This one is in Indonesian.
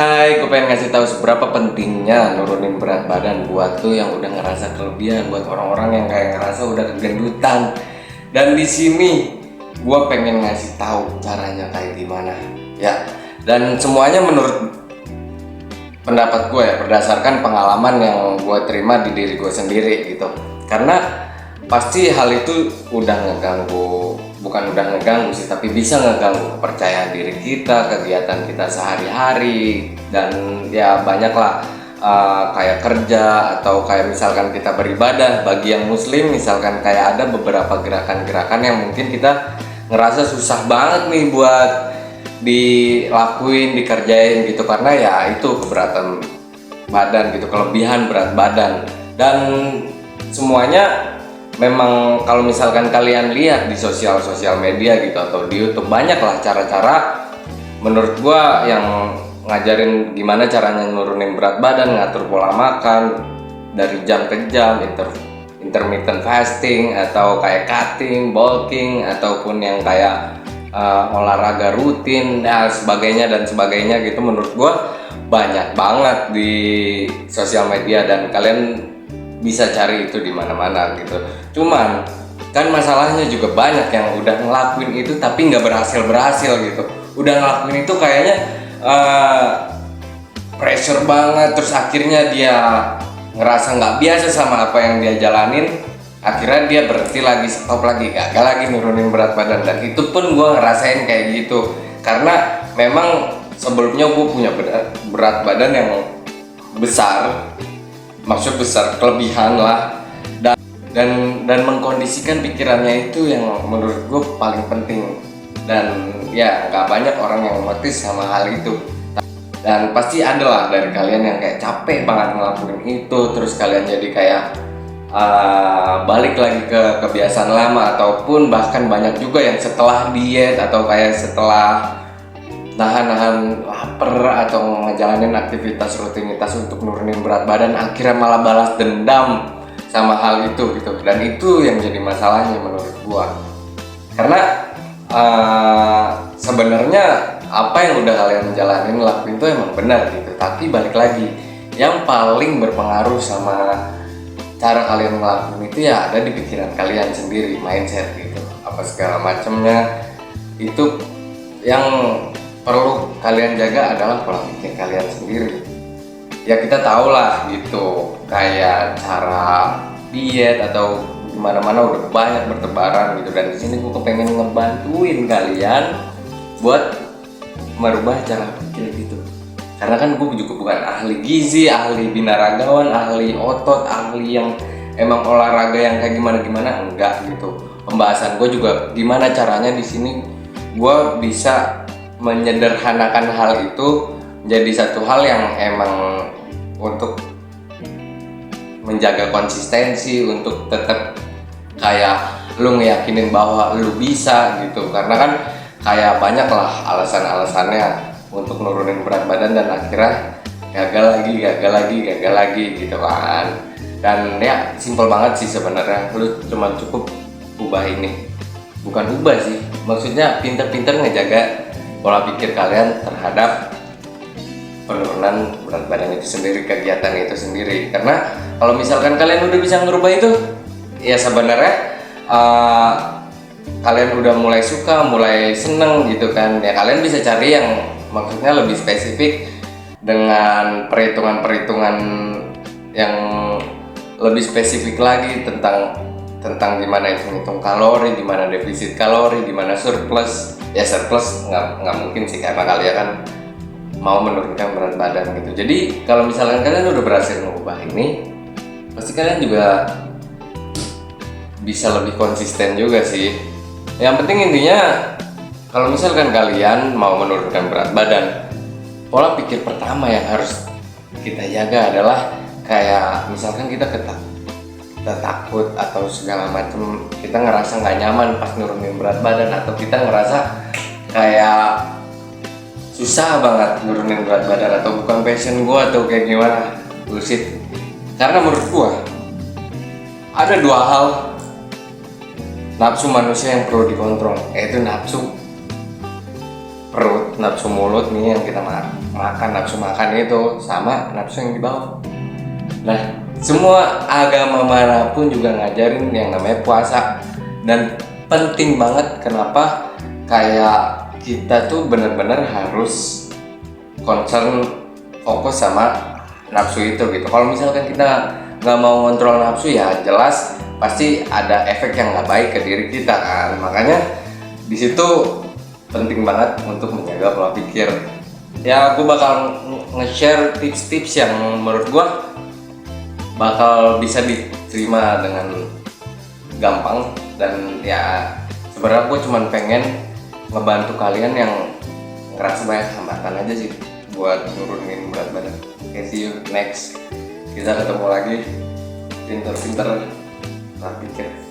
Hai, gue pengen ngasih tahu seberapa pentingnya nurunin berat badan buat tuh yang udah ngerasa kelebihan, buat orang-orang yang kayak ngerasa udah kegendutan. Dan di sini gue pengen ngasih tahu caranya kayak gimana, ya. Dan semuanya menurut pendapat gue ya, berdasarkan pengalaman yang gue terima di diri gue sendiri gitu. Karena pasti hal itu udah ngeganggu, bukan udah ngeganggu sih, tapi bisa ngeganggu kepercayaan diri kita, kegiatan kita sehari-hari, dan ya banyak lah kayak kerja atau kayak misalkan kita beribadah. Bagi yang muslim misalkan kayak ada beberapa gerakan-gerakan yang mungkin kita ngerasa susah banget nih buat dilakuin, dikerjain gitu, karena ya itu keberatan badan gitu, kelebihan berat badan. Dan semuanya memang kalau misalkan kalian lihat di sosial media gitu atau di YouTube, banyak lah cara-cara menurut gua yang ngajarin gimana caranya nurunin berat badan, ngatur pola makan dari jam ke jam, intermittent fasting atau kayak cutting, bulking, ataupun yang kayak olahraga rutin dan sebagainya gitu. Menurut gua banyak banget di sosial media dan kalian bisa cari itu di mana-mana gitu. Cuman kan masalahnya juga banyak yang udah ngelakuin itu tapi nggak berhasil gitu. Udah ngelakuin itu kayaknya pressure banget, terus akhirnya dia ngerasa nggak biasa sama apa yang dia jalanin. Akhirnya dia berhenti lagi, stop lagi, gagal lagi nurunin berat badan. Dan itu pun gue ngerasain kayak gitu, karena memang sebelumnya gue punya berat badan yang besar, maksud besar, kelebihan lah, dan mengkondisikan pikirannya itu yang menurut gue paling penting. Dan ya nggak banyak orang yang notice sama hal itu. Dan pasti ada lah dari kalian yang kayak capek banget ngelakuin itu, terus kalian jadi kayak balik lagi ke kebiasaan lama, ataupun bahkan banyak juga yang setelah diet atau kayak setelah nahan lapar atau ngejalanin aktivitas rutinitas untuk nurunin berat badan, akhirnya malah balas dendam sama hal itu gitu. Dan itu yang jadi masalahnya menurut gua, karena sebenarnya apa yang udah kalian jalanin, lakuin itu emang benar gitu, tapi balik lagi yang paling berpengaruh sama cara kalian ngelakuin itu ya ada di pikiran kalian sendiri, mindset gitu, apa segala macamnya. Itu yang perlu kalian jaga adalah pola pikir kalian sendiri. Ya kita tahu lah gitu, kayak cara diet atau gimana-mana udah banyak bertebaran gitu. Dan di sini gue kepengen ngebantuin kalian buat merubah cara pikir gitu. Karena kan gue juga bukan ahli gizi, ahli binaragawan, ahli otot, ahli yang emang olahraga yang kayak gimana-gimana, enggak gitu. Pembahasan gue juga gimana caranya di sini gue bisa menyederhanakan hal itu jadi satu hal yang emang untuk menjaga konsistensi, untuk tetap kayak lu ngeyakinin bahwa lu bisa gitu. Karena kan kayak banyak lah alasan-alasannya untuk nurunin berat badan dan akhirnya gagal lagi gitu kan. Dan ya simple banget sih sebenarnya, lu cuma cukup ubah ini, bukan ubah sih, maksudnya pinter-pinter ngejaga pola pikir kalian terhadap penurunan berat badan itu sendiri, kegiatan itu sendiri. Karena kalau misalkan kalian udah bisa ngerubah itu, ya sebenarnya kalian udah mulai suka, mulai seneng gitu kan. Ya kalian bisa cari yang maksudnya lebih spesifik dengan perhitungan-perhitungan yang lebih spesifik lagi tentang gimana hitung kalori, gimana defisit kalori, gimana surplus. Ya surplus nggak mungkin sih, karena kalian kan mau menurunkan berat badan gitu. Jadi kalau misalkan kalian udah berhasil mengubah ini, pasti kalian juga bisa lebih konsisten juga sih. Yang penting intinya kalau misalkan kalian mau menurunkan berat badan, pola pikir pertama yang harus kita jaga adalah kayak misalkan kita takut atau segala macam, kita ngerasa nggak nyaman pas nurunin berat badan, atau kita ngerasa kayak susah banget nurunin berat badan, atau bukan passion gue atau kayak gimana, bullshit. Karena menurut gue ada dua hal nafsu manusia yang perlu dikontrol, yaitu nafsu perut, nafsu mulut nih yang kita makan, nafsu makan itu sama nafsu yang dibawa. Nah, semua agama manapun juga ngajarin yang namanya puasa, dan penting banget. Kenapa? Kayak kita tuh bener-bener harus concern, fokus sama nafsu itu gitu. Kalau misalkan kita nggak mau ngontrol nafsu, ya jelas pasti ada efek yang nggak baik ke diri kita kan. Makanya di situ penting banget untuk menjaga pola pikir. Ya, aku bakal nge-share tips-tips yang menurut gua bakal bisa diterima dengan gampang. Dan ya sebenarnya gue cuman pengen ngebantu kalian yang ngerasa banyak hambatan aja sih buat nurunin berat badan. Okay, see you next. Kita ketemu lagi. Pinter-pinter pola pikir.